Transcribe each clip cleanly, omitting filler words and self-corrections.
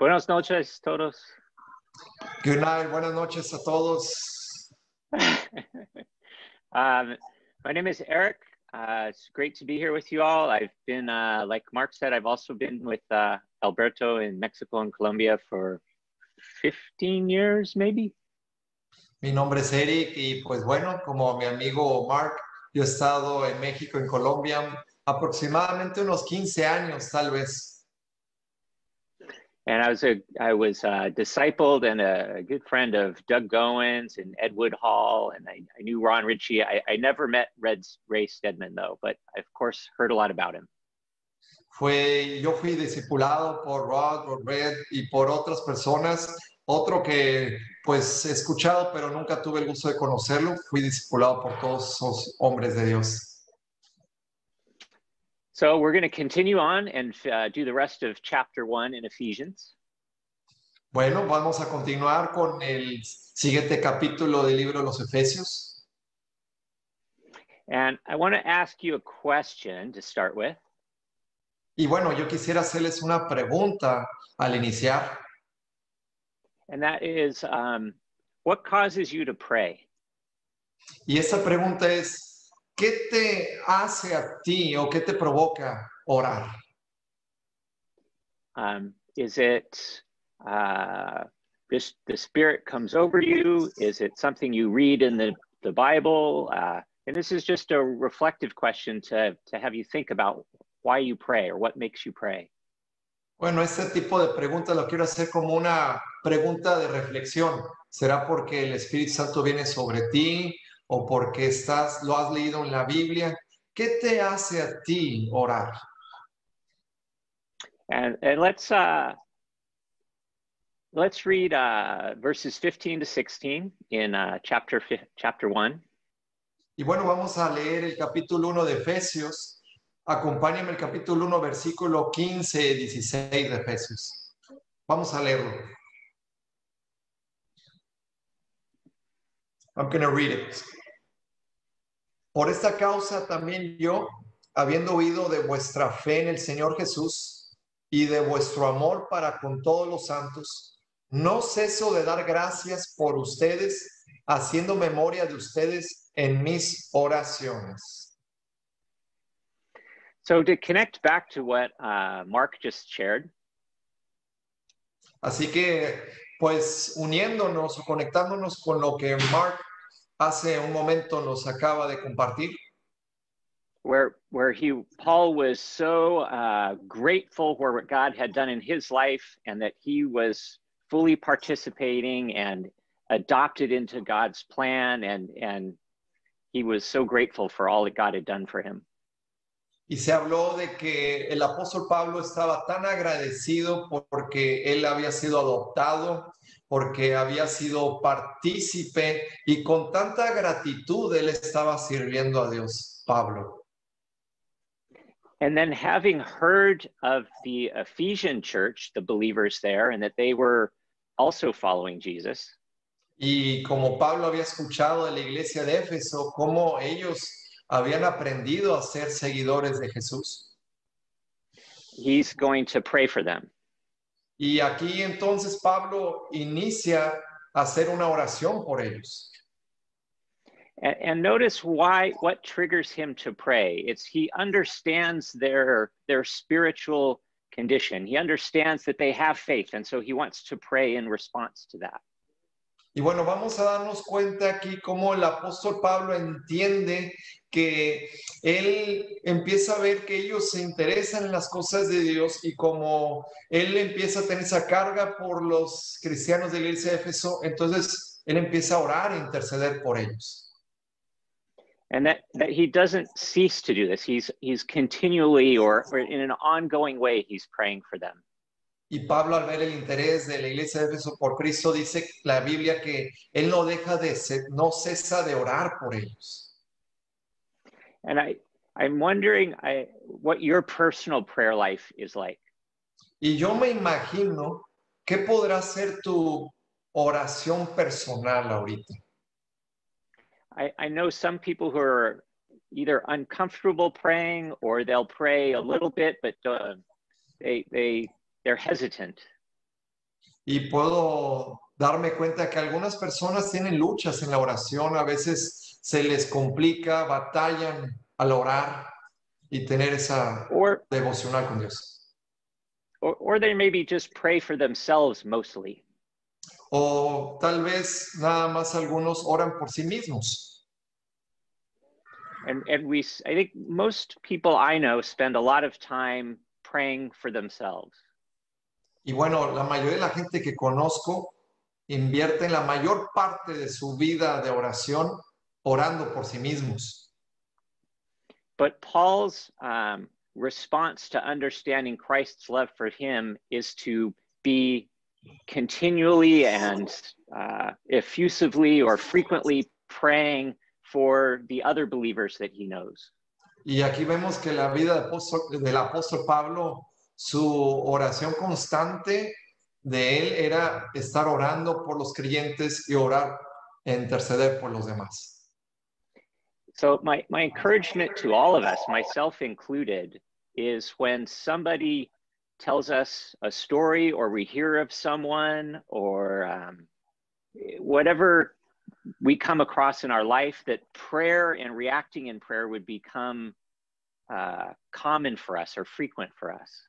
Buenas noches, todos. Good night, buenas noches a todos. My name is Eric. It's great to be here with you all. I've been, like Mark said, I've also been with Alberto in Mexico and Colombia for 15 years, maybe. Mi nombre es Eric y pues bueno, como mi amigo Mark, yo he estado en México, en Colombia, aproximadamente unos 15 años tal vez. And I was discipled and a good friend of Doug Goins and Ed Woodhall, and I knew Ron Ritchie. I never met Ray Stedman though, but I of course heard a lot about him. Yo fui discipulado por Rod, por Red y por otras personas. Otro que pues he escuchado, pero nunca tuve el gusto de conocerlo. Fui discipulado por todos esos hombres de Dios. So we're going to continue on and do the rest of chapter 1 in Ephesians. Bueno, vamos a continuar con el siguiente capítulo del libro de los Efesios. And I want to ask you a question to start with. Y bueno, yo quisiera hacerles una pregunta al iniciar. And that is, what causes you to pray? Y esa pregunta es, ¿qué te hace a ti o qué te provoca orar? Is it just the Spirit comes over you? Is it something you read in the Bible? And this is just a reflective question to have you think about why you pray or what makes you pray. Bueno, este tipo de preguntas lo quiero hacer como una pregunta de reflexión. ¿Será porque el Espíritu Santo viene sobre ti o porque lo has leído en la Biblia? ¿Qué te hace a ti orar? And let's read verses 15 to 16 in chapter 1. Y bueno, vamos a leer el capítulo 1 de Efesios. Acompáñame el capítulo 1, versículo 15 y 16 de Efesios. Vamos a leerlo. I'm going to read it. Por esta causa también yo, habiendo oído de vuestra fe en el Señor Jesús y de vuestro amor para con todos los santos, no ceso de dar gracias por ustedes, haciendo memoria de ustedes en mis oraciones. So to connect back to what Mark just shared. Así que, pues, uniéndonos o conectándonos con lo que Mark hace un momento nos acaba de compartir. Where Paul was so grateful for what God had done in his life and that he was fully participating and adopted into God's plan, and he was so grateful for all that God had done for him. Y se habló de que el apóstol Pablo estaba tan agradecido porque él había sido adoptado, porque había sido partícipe y con tanta gratitud él estaba sirviendo a Dios, Pablo. And then having heard of the Ephesian church, the believers there, and that they were also following Jesus. Y como Pablo había escuchado de la iglesia de Éfeso, cómo ellos habían aprendido a ser seguidores de Jesús. He's going to pray for them. Y aquí entonces Pablo inicia a hacer una oración por ellos. And notice what triggers him to pray. It's he understands their spiritual condition. He understands that they have faith, and so he wants to pray in response to that. Y bueno, vamos a darnos cuenta aquí cómo el apóstol Pablo entiende que él empieza a ver que ellos se interesan en las cosas de Dios y como él empieza a tener esa carga por los cristianos de la iglesia de Éfeso, entonces él empieza a orar e interceder por ellos. And that he doesn't cease to do this. He's continually or in an ongoing way, he's praying for them. Y Pablo, al ver el interés de la iglesia de Éfeso por Cristo, dice la Biblia que él no cesa de orar por ellos. And I'm wondering what your personal prayer life is like. Y yo me imagino qué podrá ser tu oración personal ahorita. I know some people who are either uncomfortable praying or they'll pray a little bit, but they're hesitant. y puedo darme cuenta que algunas personas tienen luchas en la oración, a veces se les complica, batallan al orar y tener esa or devocional con Dios. or they maybe just pray for themselves mostly. O tal vez nada más algunos oran por sí mismos. And I think most people I know spend a lot of time praying for themselves. Y bueno, la mayoría de la gente que conozco invierte la mayor parte de su vida de oración orando por sí mismos. But Paul's response to understanding Christ's love for him is to be continually and effusively or frequently praying for the other believers that he knows. Y aquí vemos que la vida del apóstol Pablo, su oración constante de él era estar orando por los creyentes y orar, interceder por los demás. So my encouragement to all of us, myself included, is when somebody tells us a story or we hear of someone or whatever we come across in our life, that prayer and reacting in prayer would become common for us or frequent for us.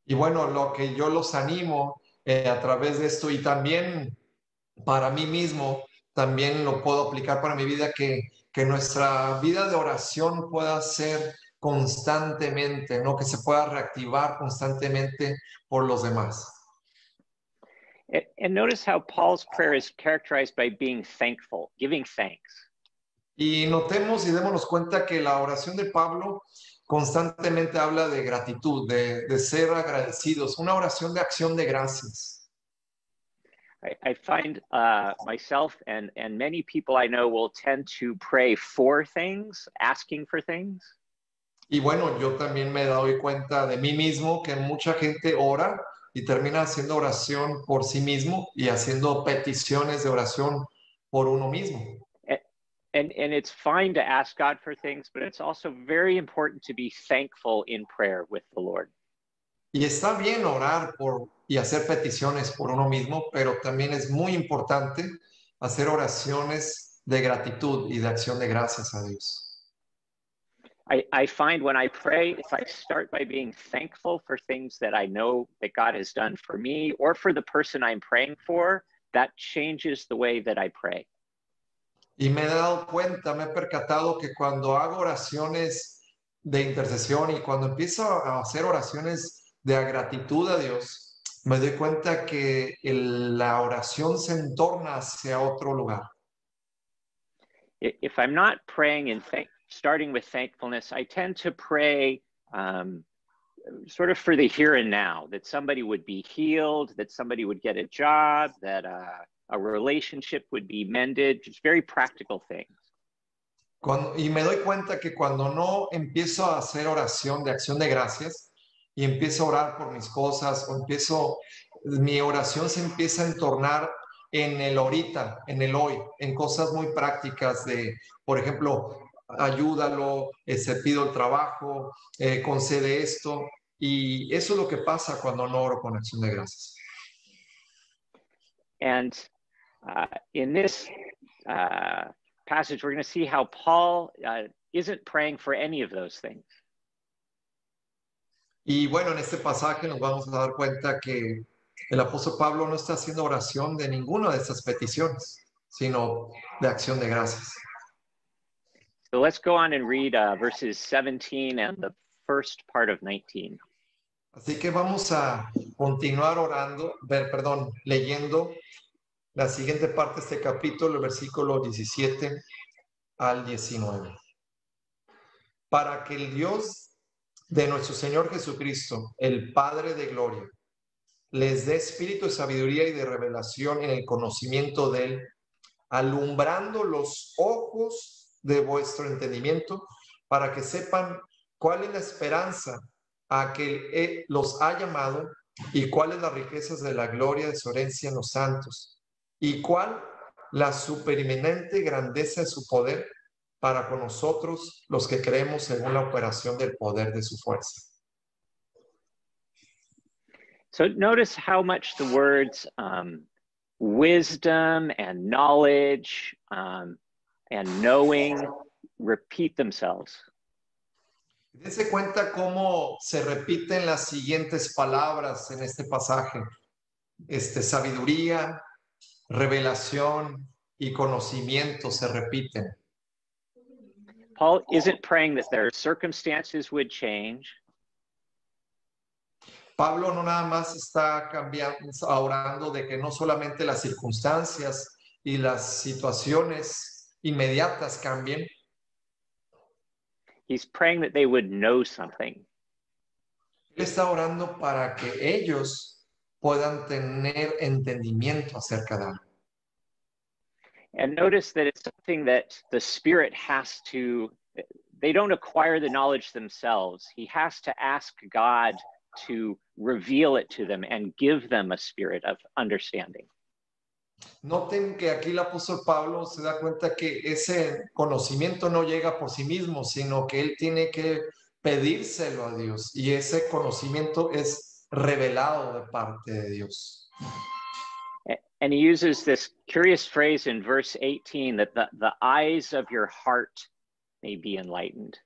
Y bueno, lo que yo los animo a través de esto y también para mí mismo, también lo puedo aplicar para mi vida, que nuestra vida de oración pueda ser constantemente, ¿no? Que se pueda reactivar constantemente por los demás. And notice how Paul's prayer is characterized by being thankful, giving thanks. Y notemos y démonos cuenta que la oración de Pablo constantemente habla de gratitud, de ser agradecidos, una oración de acción de gracias. I find myself and many people I know will tend to pray for things, asking for things. Y bueno, yo también me doy cuenta de mí mismo que mucha gente ora y termina haciendo oración por sí mismo y haciendo peticiones de oración por uno mismo. And it's fine to ask God for things, but it's also very important to be thankful in prayer with the Lord. Y está bien orar y hacer peticiones por uno mismo, pero también es muy importante hacer oraciones de gratitud y de acción de gracias a Dios. I find when I pray, if I start by being thankful for things that I know that God has done for me or for the person I'm praying for, that changes the way that I pray. Y me he dado cuenta, me he percatado que cuando hago oraciones de intercesión y cuando empiezo a hacer oraciones de gratitud a Dios, me doy cuenta que la oración se entorna hacia otro lugar. If I'm not praying in starting with thankfulness, I tend to pray sort of for the here and now, that somebody would be healed, that somebody would get a job, that a relationship would be mended, just very practical things. Y me doy cuenta que cuando no empiezo a hacer oración de acción de gracias y empiezo a orar por mis cosas o mi oración se empieza a entornar en el ahorita, en el hoy, en cosas muy prácticas de, por ejemplo, ayúdalo, pido el trabajo, concede esto. Y eso es lo que pasa cuando no oro con acción de gracias. And in this passage, we're going to see how Paul isn't praying for any of those things. Y bueno, en este pasaje nos vamos a dar cuenta que el apóstol Pablo no está haciendo oración de ninguna de estas peticiones, sino de acción de gracias. So let's go on and read verses 17 and the first part of 19. Así que vamos a continuar leyendo la siguiente parte de este capítulo, el versículo 17 al 19. Para que el Dios de nuestro Señor Jesucristo, el Padre de gloria, les dé espíritu de sabiduría y de revelación en el conocimiento de Él, alumbrando los ojos de vuestro entendimiento, para que sepan cuál es la esperanza a que los ha llamado y cuáles las riquezas de la gloria de su herencia en los santos y cuál la supereminente grandeza de su poder para con nosotros los que creemos según la operación del poder de su fuerza. So notice how much the words wisdom and knowledge and knowing repeat themselves. Dense cuenta cómo se repiten las siguientes palabras en este pasaje. Sabiduría, revelación y conocimiento se repiten. Paul isn't praying that their circumstances would change. Pablo no nada más está orando de que no solamente las circunstancias y las situaciones inmediatas cambien. He's praying that they would know something. Él está orando para que ellos puedan tener entendimiento acerca de algo. And notice that it's something that the Spirit has to, they don't acquire the knowledge themselves. He has to ask God to reveal it to them and give them a spirit of understanding. Noten que aquí el apóstol Pablo se da cuenta que ese conocimiento no llega por sí mismo, sino que él tiene que pedírselo a Dios y ese conocimiento es revelado de parte de Dios. And he uses this curious phrase in verse 18 that the eyes of your heart may be enlightened.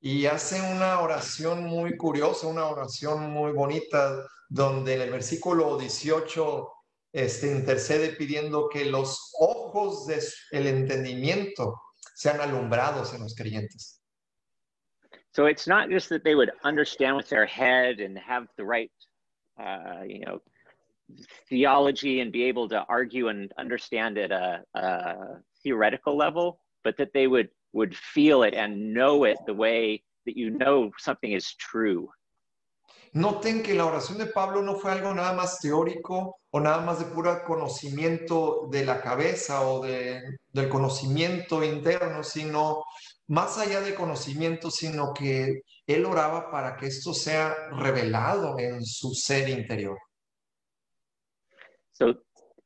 Y hace una oración muy curiosa, una oración muy bonita, donde en el versículo 18 intercede pidiendo que los ojos del entendimiento sean alumbrados en los creyentes. So it's not just that they would understand with their head and have the right, theology and be able to argue and understand at a theoretical level, but that they would feel it and know it the way that you know something is true. Noten que la oración de Pablo no fue algo nada más teórico o nada más de puro conocimiento de la cabeza o del conocimiento interno, sino más allá del conocimiento, sino que él oraba para que esto sea revelado en su ser interior. So,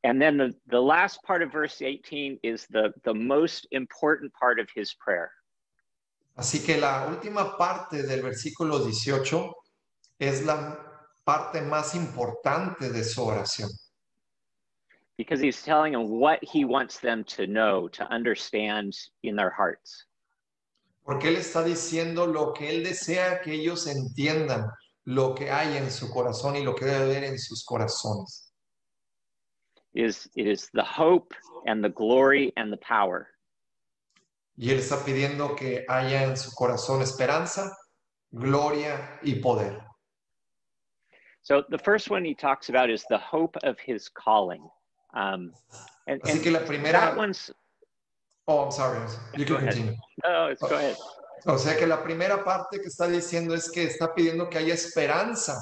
and then the last part of verse 18 is the most important part of his prayer. Así que la última parte del versículo 18 es la parte más importante de su oración. Because he's telling them what he wants them to know, to understand in their hearts. Porque él está diciendo lo que él desea que ellos entiendan, lo que hay en su corazón y lo que debe haber en sus corazones. It is the hope and the glory and the power. Y él está pidiendo que haya en su corazón esperanza, gloria y poder. So the first one he talks about is the hope of his calling. Así que la primera... That one's... Oh, I'm sorry. You can continue. No, go ahead. O sea que la primera parte que está diciendo es que está pidiendo que haya esperanza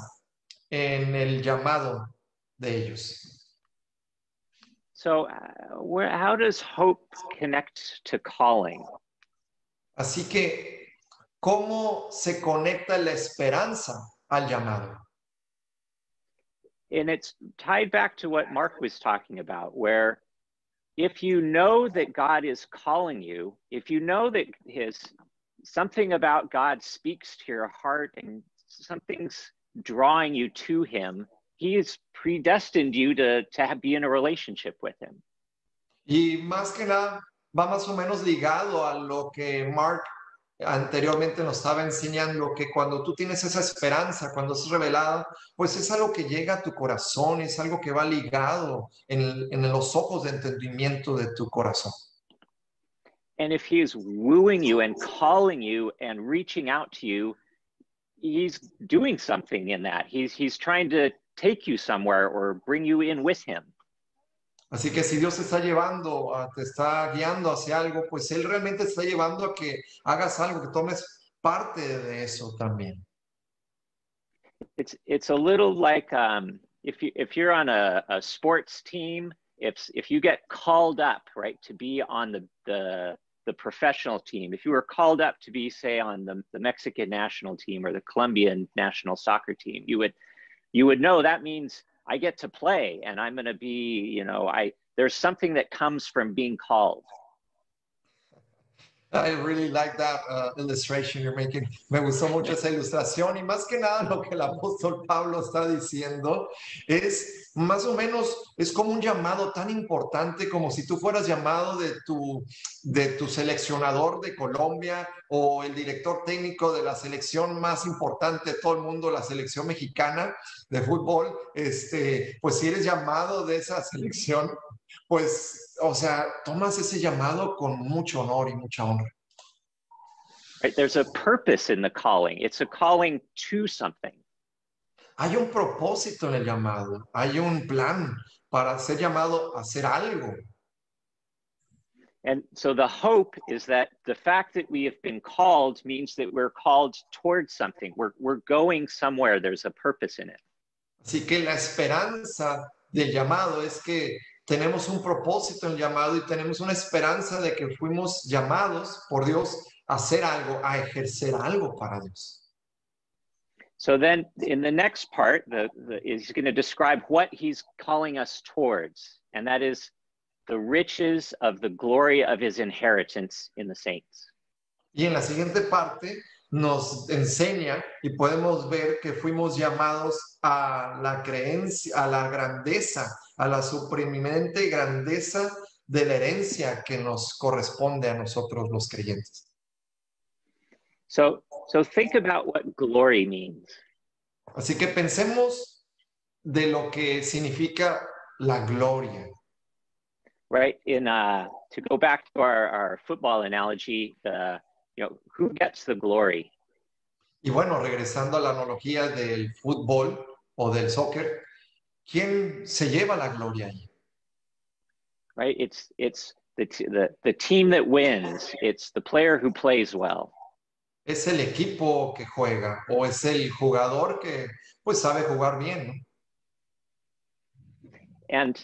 en el llamado de ellos. So how does hope connect to calling? Así que, ¿cómo se conecta la esperanza al llamado? And it's tied back to what Mark was talking about, where if you know that God is calling you, if you know that something about God speaks to your heart and something's drawing you to him, he's predestined you to be in a relationship with him. Y más que nada, va más o menos ligado a lo que Mark anteriormente nos estaba enseñando, que cuando tú tienes esa esperanza, cuando es revelada, pues es algo que llega a tu corazón, es algo que va ligado en los ojos de entendimiento de tu corazón. And if he's wooing you and calling you and reaching out to you, he's doing something in that. He's trying to take you somewhere or bring you in with him. Así que si Dios te está llevando, te está guiando hacia algo, pues Él realmente te está llevando a que hagas algo, que tomes parte de eso también. It's a little like if you're on a sports team, if you get called up, right, to be on the professional team, if you were called up to be, say, on the Mexican national team or the Colombian national soccer team, you would know that means I get to play and I'm going to be, there's something that comes from being called. I really like that illustration you're making. Me gustó mucho esa ilustración y más que nada lo que el apóstol Pablo está diciendo es más o menos, es como un llamado tan importante como si tú fueras llamado de tu seleccionador de Colombia o el director técnico de la selección más importante de todo el mundo, la selección mexicana de fútbol. Pues si eres llamado de esa selección, pues, o sea, tomas ese llamado con mucho honor y mucha honra. Right? There's a purpose in the calling. It's a calling to something. Hay un propósito en el llamado, hay un plan para ser llamado a hacer algo. And so the hope is that the fact that we have been called means that we're called towards something. We're going somewhere. There's a purpose in it. Así que la esperanza del llamado es que tenemos un propósito en el llamado y tenemos una esperanza de que fuimos llamados por Dios a hacer algo, a ejercer algo para Dios. So then in the next part, he's going to describe what he's calling us towards, and that is the riches of the glory of his inheritance in the saints. Y en la siguiente parte nos enseña y podemos ver que fuimos llamados a la creencia, a la grandeza, a la supremente grandeza de la herencia que nos corresponde a nosotros los creyentes. So think about what glory means. Así que pensemos de lo que significa la gloria. Right? To go back to our football analogy, who gets the glory? Y bueno, regresando a la analogía del fútbol o del soccer, ¿quién se lleva la gloria ahí? Right? It's the team that wins. It's the player who plays well. Es el equipo que juega o es el jugador que pues sabe jugar bien, ¿no? And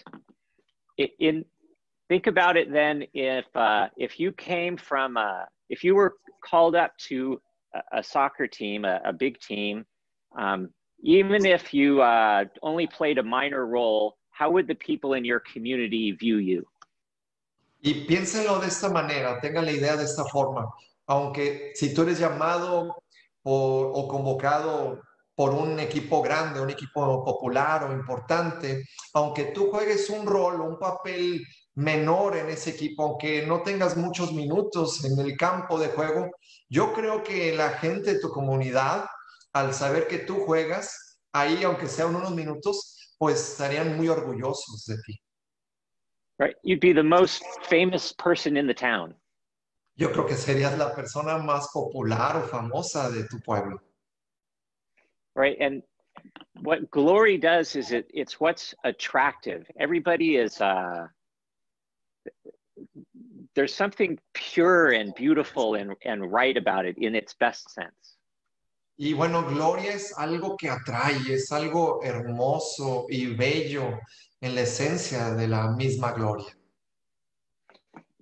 think about it then, if you came from if you were called up to a soccer team, a big team, even if you only played a minor role, how would the people in your community view you? Y piénsenlo de esta manera, tengan la idea de esta forma. Aunque si tú eres llamado o convocado por un equipo grande, un equipo popular o importante, aunque tú juegues un rol o un papel menor en ese equipo, aunque no tengas muchos minutos en el campo de juego, yo creo que la gente de tu comunidad, al saber que tú juegas ahí, aunque sean unos minutos, pues estarían muy orgullosos de ti. Right? You'd be the most famous person in the town. Yo creo que serías la persona más popular o famosa de tu pueblo. Right? And what glory does is it's what's attractive. Everybody is, there's something pure and beautiful and right about it in its best sense. Y bueno, gloria es algo que atrae, es algo hermoso y bello en la esencia de la misma gloria.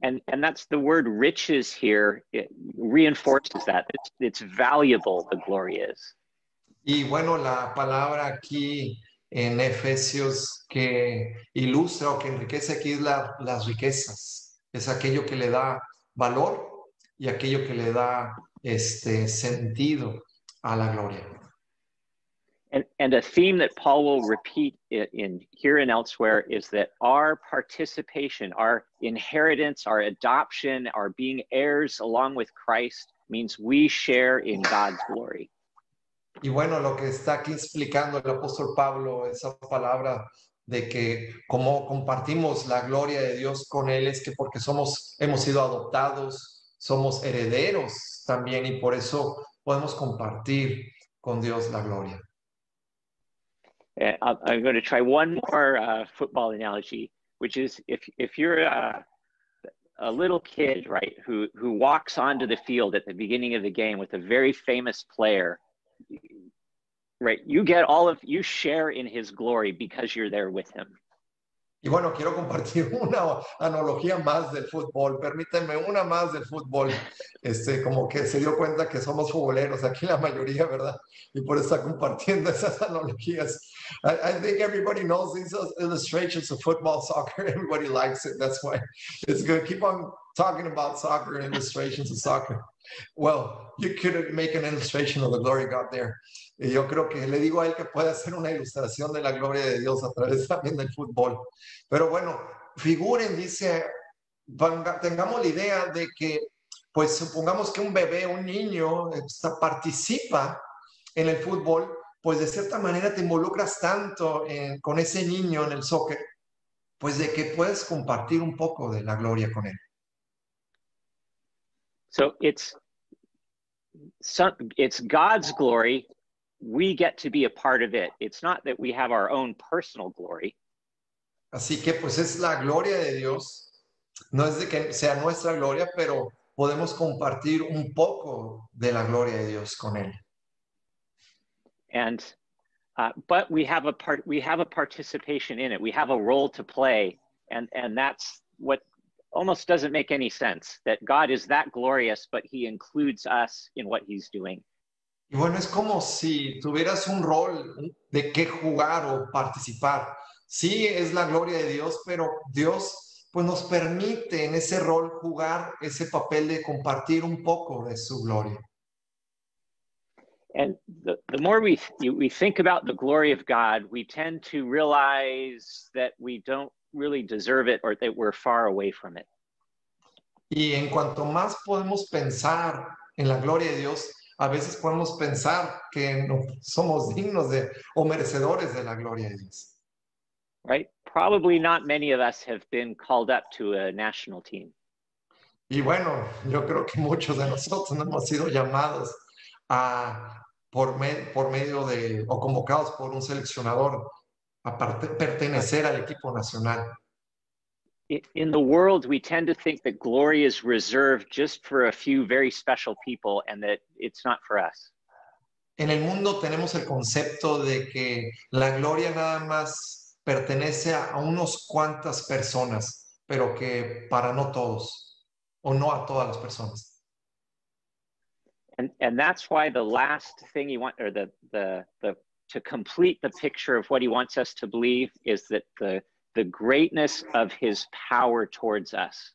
And that's the word riches here. It reinforces that. It's valuable, the glory is. Y bueno, la palabra aquí en Efesios que ilustra o que enriquece aquí es las riquezas. Es aquello que le da valor y aquello que le da sentido a la gloria. And a theme that Paul will repeat in here and elsewhere is that our participation, our inheritance, our adoption, our being heirs along with Christ means we share in God's glory. Y bueno, lo que está aquí explicando el apóstol Pablo, esa palabra de que como compartimos la gloria de Dios con él, es que porque hemos sido adoptados, somos herederos también y por eso podemos compartir con Dios la gloria. I'm going to try one more football analogy, which is if you're a little kid, right, who walks onto the field at the beginning of the game with a very famous player, right, you share in his glory because you're there with him. Y bueno, quiero compartir una analogía más del fútbol. Permítanme una más del fútbol. Como que se dio cuenta que somos futboleros aquí la mayoría, ¿verdad? Y por eso está compartiendo esas analogías. I think everybody knows these illustrations of football, soccer. Everybody likes it. That's why it's good. Keep on talking about soccer and illustrations of soccer. Well, you could make an illustration of the glory of God there. Y yo creo que le digo a él que puede hacer una ilustración de la gloria de Dios a través también del fútbol. Pero bueno, figuren, dice, tengamos la idea de que, pues supongamos que un bebé, un niño, participa en el fútbol, pues de cierta manera te involucras tanto con ese niño en el soccer, pues de que puedes compartir un poco de la gloria con él. So it's God's glory. We get to be a part of it. It's not that we have our own personal glory. Así que pues es la gloria de Dios. No es de que sea nuestra gloria, pero podemos compartir un poco de la gloria de Dios con él. And but we have a participation in it. We have a role to play, and that's what almost doesn't make any sense, that God is that glorious, but he includes us in what he's doing. Y bueno, es como si tuvieras un rol de qué jugar o participar. Sí, es la gloria de Dios, pero Dios pues nos permite en ese rol jugar ese papel de compartir un poco de su gloria. And the more we think about the glory of God, we tend to realize that we don't really deserve it, or that we're far away from it. Y en cuanto más podemos pensar en la gloria de Dios, a veces podemos pensar que no somos dignos de o merecedores de la gloria de Dios. Right? Probably not many of us have been called up to a national team. Y bueno, yo creo que muchos de nosotros no hemos sido llamados por medio de, o convocados por un seleccionador a pertenecer al equipo nacional. In the world, we tend to think that glory is reserved just for a few very special people, and that it's not for us. En el mundo tenemos el concepto de que la gloria nada más pertenece a unos cuantas personas, pero que para no todos, o no a todas las personas. And that's why the last thing he wants, or to complete the picture of what he wants us to believe, is that the greatness of his power towards us.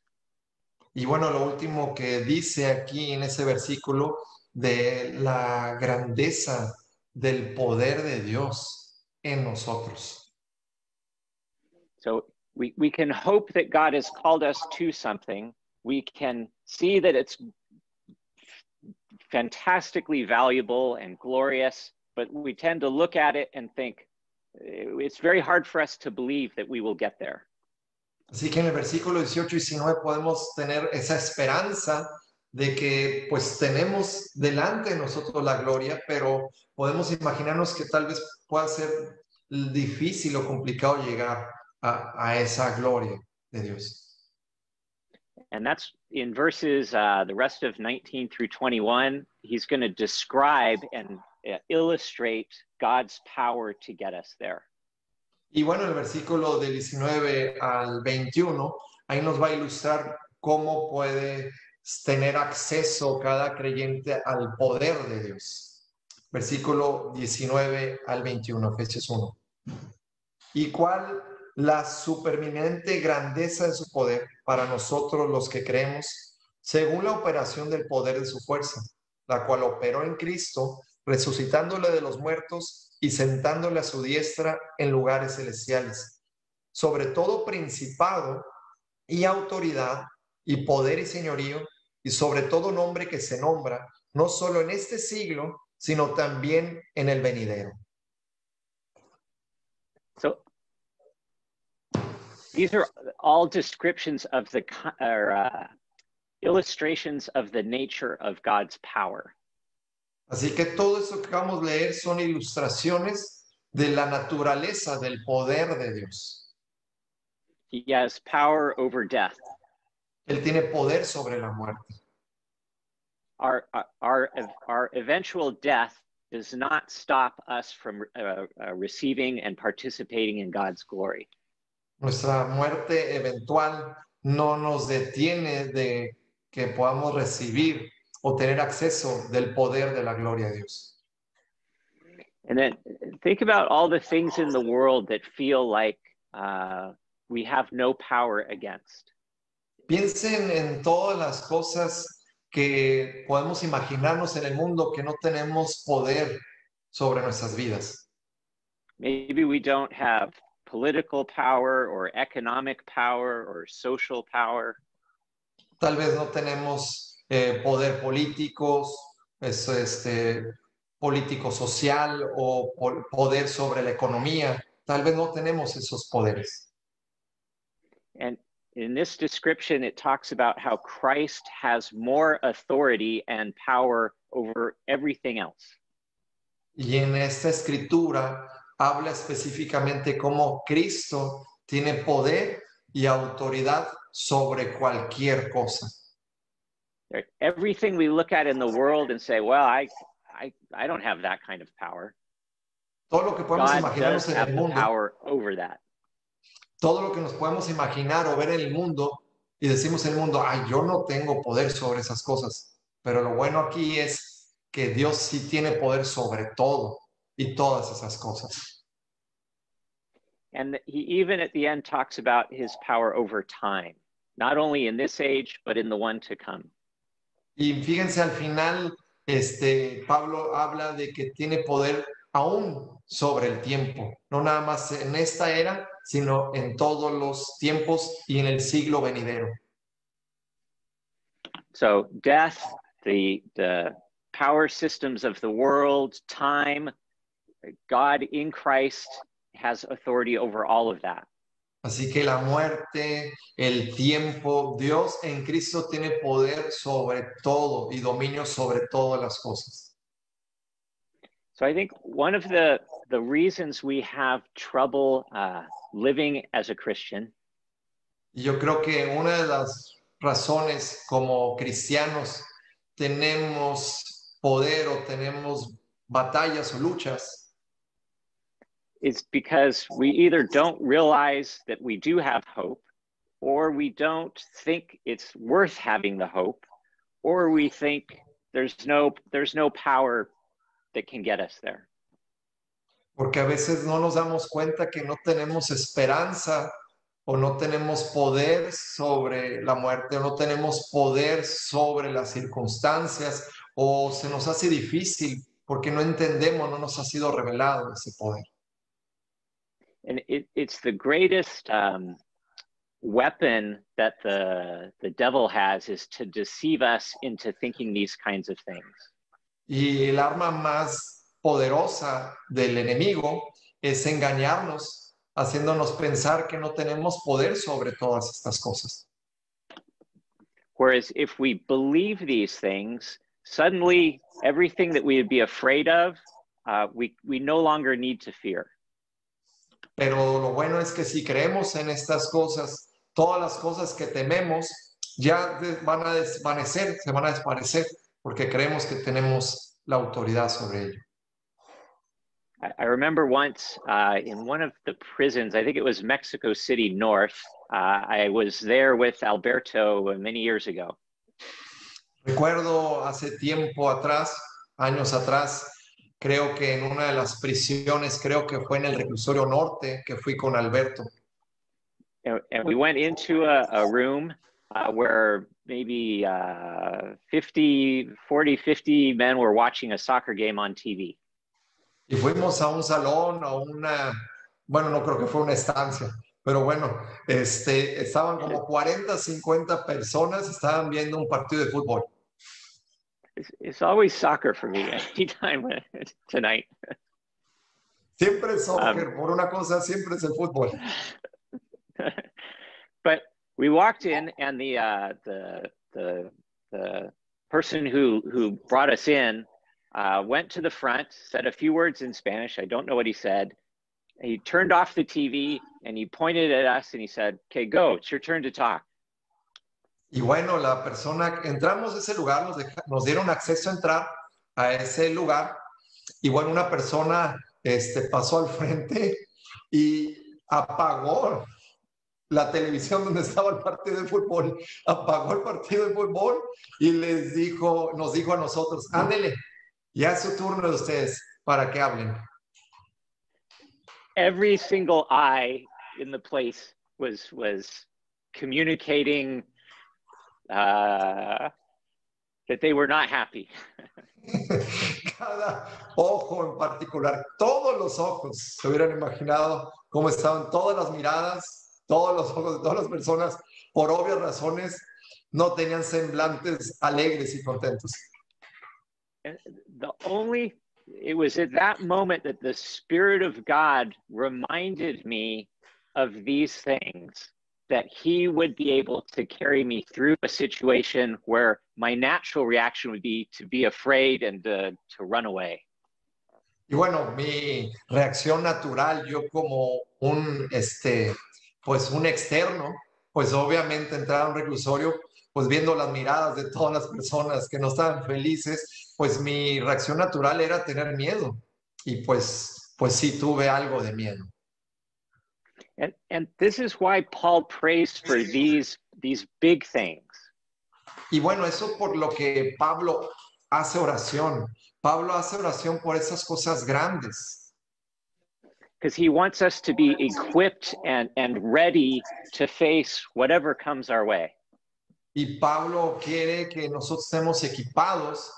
Y bueno, lo último que dice aquí en ese versículo de la grandeza del poder de Dios en nosotros. So we can hope that God has called us to something. We can see that it's fantastically valuable and glorious, but we tend to look at it and think, it's very hard for us to believe that we will get there. Así que en el versículo 18 y 19 podemos tener esa esperanza de que pues tenemos delante de nosotros la gloria, pero podemos imaginarnos que tal vez pueda ser difícil o complicado llegar a esa gloria de Dios. And that's in verses, the rest of 19 through 21, he's going to describe and illustrate God's power to get us there. Y bueno, el versículo del 19 al 21, ahí nos va a ilustrar cómo puede tener acceso cada creyente al poder de Dios. Versículo 19 al 21, Efesios 1. Y cuál la supereminente grandeza de su poder para nosotros los que creemos, según la operación del poder de su fuerza, la cual operó en Cristo, resucitándole de los muertos y sentándole a su diestra en lugares celestiales, sobre todo principado y autoridad y poder y señorío, y sobre todo nombre que se nombra, no solo en este siglo, sino también en el venidero. So these are all descriptions of illustrations of the nature of God's power. Así que todo esto que acabamos de leer son ilustraciones de la naturaleza del poder de Dios. He has power over death. Él tiene poder sobre la muerte. Our eventual death does not stop us from receiving and participating in God's glory. Nuestra muerte eventual no nos detiene de que podamos recibir o tener acceso del poder de la gloria de Dios. And then think about all the things in the world that feel like we have no power against. Piensen en todas las cosas que podemos imaginarnos en el mundo que no tenemos poder sobre nuestras vidas. Maybe we don't have political power or economic power or social power. Tal vez no tenemos poder político, político social o poder sobre la economía. Tal vez no tenemos esos poderes. And in this description, it talks about how Christ has more authority and power over everything else. Y en esta escritura habla específicamente cómo Cristo tiene poder y autoridad sobre cualquier cosa. Everything we look at in the world and say, well, I don't have that kind of power. Todo lo que podemos God imaginarnos does en have el the mundo, power over that. todo lo que nos podemos imaginar o ver en el mundo y decimos en el mundo, ay, yo no tengo poder sobre esas cosas. Pero lo bueno aquí es que Dios sí tiene poder sobre todo y todas esas cosas. And he even at the end talks about his power over time, not only in this age, but in the one to come. Y fíjense al final, Pablo habla de que tiene poder aún sobre el tiempo, no nada más en esta era, sino en todos los tiempos y en el siglo venidero. So death, the power systems of the world, time, God in Christ has authority over all of that. Así que la muerte, el tiempo, Dios en Cristo tiene poder sobre todo y dominio sobre todas las cosas. So I think one of the reasons we have trouble living as a Christian Y yo creo que una de las razones como cristianos tenemos poder o tenemos batallas o luchas is because we either don't realize that we do have hope, or we don't think it's worth having the hope, or we think there's no power that can get us there. Porque a veces no nos damos cuenta que no tenemos esperanza o no tenemos poder sobre la muerte o no tenemos poder sobre las circunstancias o se nos hace difícil porque no entendemos, no nos ha sido revelado ese poder. And it's the greatest weapon that the devil has is to deceive us into thinking these kinds of things. Y el arma más poderosa del enemigo es engañarnos, haciéndonos pensar que no tenemos poder sobre todas estas cosas. Whereas if we believe these things, suddenly everything that we would be afraid of, we no longer need to fear. Pero lo bueno es que si creemos en estas cosas, todas las cosas que tememos ya van a desvanecer, se van a desaparecer, porque creemos que tenemos la autoridad sobre ello. I remember once in one of the prisons, I think it was Mexico City North, I was there with Alberto many years ago. Recuerdo hace tiempo atrás, años atrás, creo que en una de las prisiones, creo que fue en el reclusorio norte, que fui con Alberto. And we went into a room where maybe 50 men were watching a soccer game on TV. Y fuimos a un salón, bueno, no creo que fue una estancia, pero bueno, estaban como 40, 50 personas, estaban viendo un partido de fútbol. It's always soccer for me anytime tonight. Siempre es soccer, por una cosa, siempre es el fútbol. But we walked in, and the person who brought us in went to the front, said a few words in Spanish. I don't know what he said. He turned off the TV and he pointed at us and he said, "Okay, go. It's your turn to talk." Y bueno, la persona, entramos a ese lugar, nos dieron acceso a entrar a ese lugar. Y bueno, una persona pasó al frente y apagó la televisión donde estaba el partido de fútbol, apagó el partido de fútbol y nos dijo a nosotros, ándele, ya es su turno de ustedes para que hablen. every single eye in the place was communicating that they were not happy. Cada ojo en particular, todos los ojos se hubieran imaginado cómo estaban todas las miradas, todos los ojos de todas las personas, por obvias razones, no tenían semblantes alegres y contentos. It was at that moment that the Spirit of God reminded me of these things, that he would be able to carry me through a situation where my natural reaction would be to be afraid and to run away. Y bueno, mi reacción natural, yo como pues un externo, pues obviamente entrar a un reclusorio, pues viendo las miradas de todas las personas que no estaban felices, pues mi reacción natural era tener miedo. Y pues sí tuve algo de miedo. And this is why Paul prays for these big things. Y bueno, eso por lo que Pablo hace oración. Pablo hace oración por esas cosas grandes. Because he wants us to be equipped and ready to face whatever comes our way. Y Pablo quiere que nosotros estemos equipados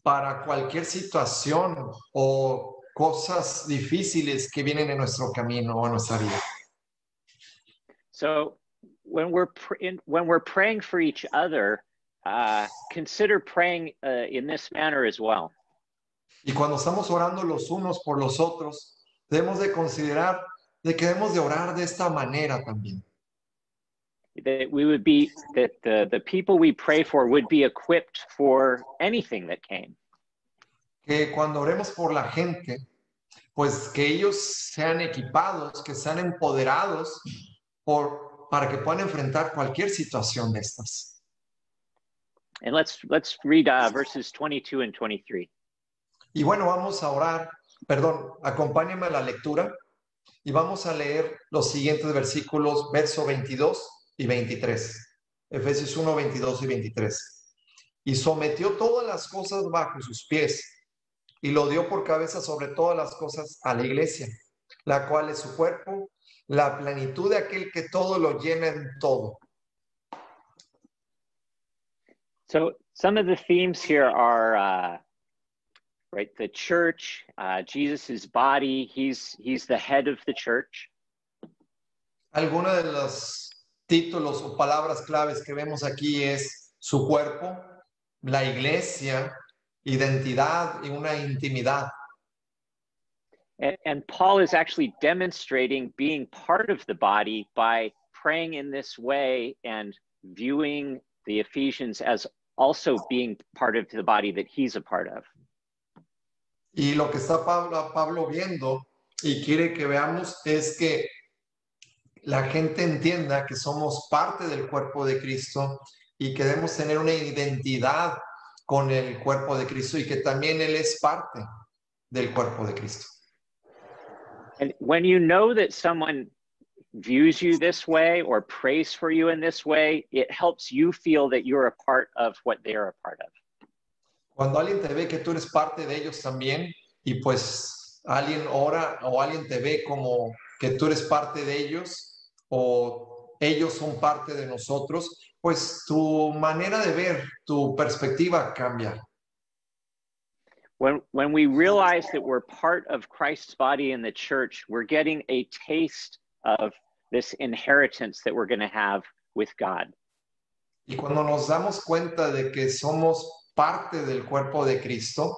para cualquier situación o cosas difíciles que vienen en nuestro camino o en nuestra vida. So when we're praying for each other, consider praying in this manner as well. Y cuando estamos orando los unos por los otros, debemos de considerar de que debemos de orar de esta manera también. That we would be, that the people we pray for would be equipped for anything that came. Que cuando oremos por la gente, pues que ellos sean equipados, que sean empoderados para que puedan enfrentar cualquier situación de estas. And let's read verses 22 and 23. Y bueno, vamos a orar, acompáñenme a la lectura y vamos a leer los siguientes versículos, verso 22 y 23. Efesios 1, 22 y 23. Y sometió todas las cosas bajo sus pies y lo dio por cabeza sobre todas las cosas a la iglesia, la cual es su cuerpo, la plenitud de aquel que todo lo llena en todo. So some of the themes here are, right, the church, Jesus's body, he's the head of the church. Algunos de los títulos o palabras claves que vemos aquí es su cuerpo, la iglesia, identidad y una intimidad. And Paul is actually demonstrating being part of the body by praying in this way and viewing the Ephesians as also being part of the body that he's a part of. Y lo que está Pablo viendo y quiere que veamos es que la gente entienda que somos parte del cuerpo de Cristo y que debemos tener una identidad con el cuerpo de Cristo y que también Él es parte del cuerpo de Cristo. And when you know that someone views you this way or prays for you in this way, it helps you feel that you're a part of what they're a part of. Cuando alguien te ve que tú eres parte de ellos también y pues alguien ora o alguien te ve como que tú eres parte de ellos o ellos son parte de nosotros, pues tu manera de ver, tu perspectiva cambia. When we realize that we're part of Christ's body in the church, we're getting a taste of this inheritance that we're going to have with God. Y cuando nos damos cuenta de que somos parte del cuerpo de Cristo,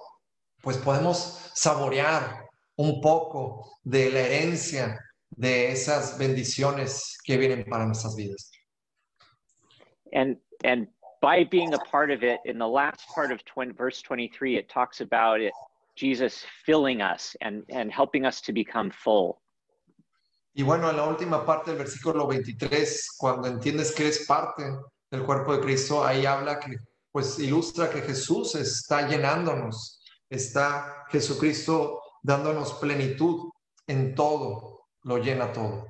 pues podemos saborear un poco de la herencia de esas bendiciones que vienen para nuestras vidas. And by being a part of it, in the last part of verse 23, it talks about it, Jesus filling us and helping us to become full. Y bueno, en la última parte del versículo 23, cuando entiendes que eres parte del cuerpo de Cristo, ahí habla que, pues ilustra que Jesús está llenándonos, está Jesucristo dándonos plenitud en todo, lo llena todo.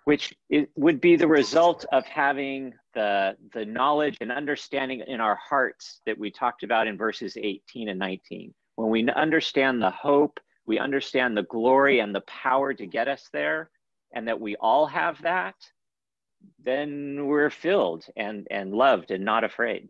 Which would be the result of having the knowledge and understanding in our hearts that we talked about in verses 18 and 19. When we understand the hope, we understand the glory and the power to get us there, and that we all have that, then we're filled and loved and not afraid.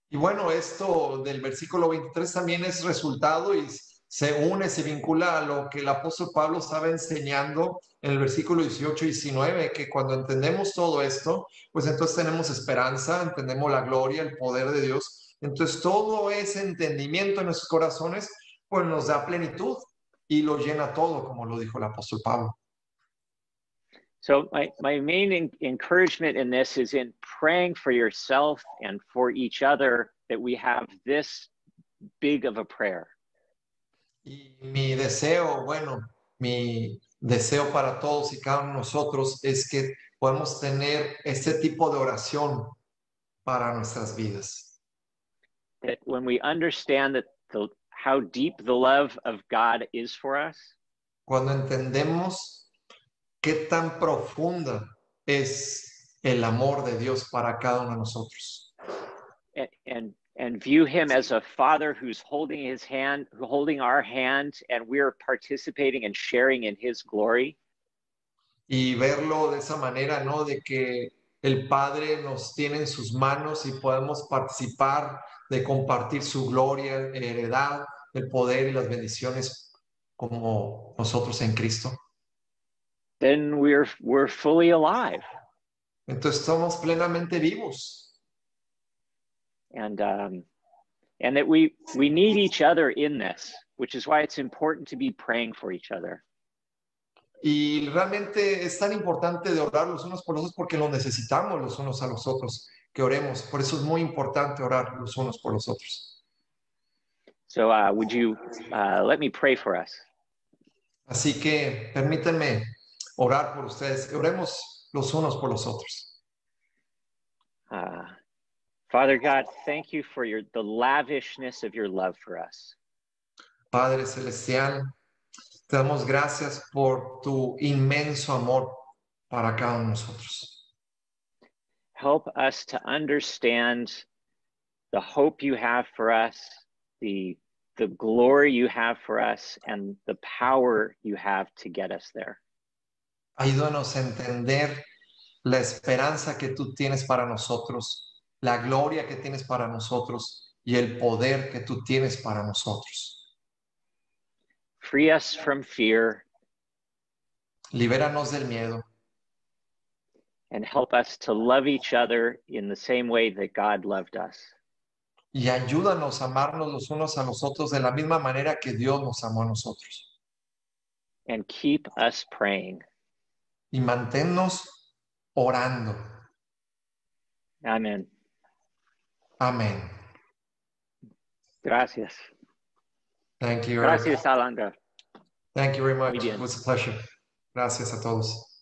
Y bueno, esto del versículo 23 también es resultado y se une, se vincula a lo que el apóstol Pablo estaba enseñando en el versículo 18 y 19, que cuando entendemos todo esto, pues entonces tenemos esperanza, entendemos la gloria, el poder de Dios. Entonces todo ese entendimiento en nuestros corazones, pues nos da plenitud y lo llena todo, como lo dijo el apóstol Pablo. So my main encouragement in this is in praying for yourself and for each other, that we have this big of a prayer. Y mi deseo, bueno, mi deseo para todos y cada uno de nosotros es que podamos tener este tipo de oración para nuestras vidas. That when we understand that how deep the love of God is for us, Cuando entendemos qué tan profunda es el amor de Dios para cada uno de nosotros. and view him as a father who's holding our hand, and we're participating and sharing in his glory. Y verlo de esa manera, ¿no? De que el Padre nos tiene en sus manos y podemos participar de compartir su gloria, heredad, el poder y las bendiciones como nosotros en Cristo. Then we're fully alive. Entonces somos plenamente vivos. And that we need each other in this, which is why it's important to be praying for each other. Y realmente es tan importante de orar los unos por los otros porque lo necesitamos los unos a los otros, que oremos. Por eso es muy importante orar los unos por los otros. So would you let me pray for us? Así que permítanme orar por ustedes. Oremos los unos por los otros. Father God, thank you for the lavishness of your love for us. Padre Celestial, te damos gracias por tu inmenso amor para cada uno de nosotros. Help us to understand the hope you have for us, the glory you have for us, and the power you have to get us there. Ayúdanos a entender la esperanza que tú tienes para nosotros, la gloria que tienes para nosotros y el poder que tú tienes para nosotros. Free us from fear. Libéranos del miedo. And help us to love each other in the same way that God loved us. Y ayúdanos a amarnos los unos a los otros de la misma manera que Dios nos amó a nosotros. And keep us praying. Y manténnos orando. Amen. Amén. Gracias. Thank you, Eric. Gracias, Alanga. Thank you very much. Muy bien. It was a pleasure. Gracias a todos.